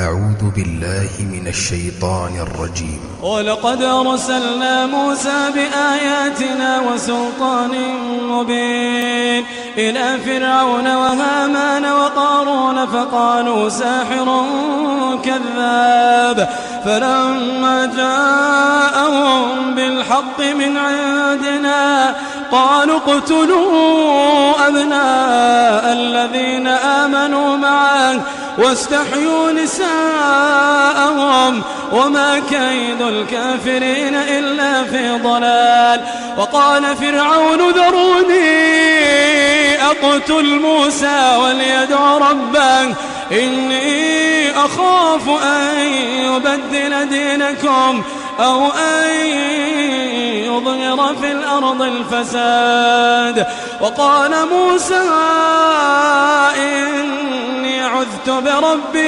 أعوذ بالله من الشيطان الرجيم. ولقد أرسلنا موسى بآياتنا وسلطان مبين إلى فرعون وهامان وقارون فقالوا ساحر كذاب، فلما جاءهم بالحق من عندنا قالوا اقتلوا أبناء الذين آمنوا معه واستحيوا نساءهم وما كيد الكافرين إلا في ضلال. وقال فرعون ذروني أقتل موسى وليدع ربه إني أخاف أن يبدل دينكم أو أن يظهر في الأرض الفساد. وقال موسى إني عذت بربي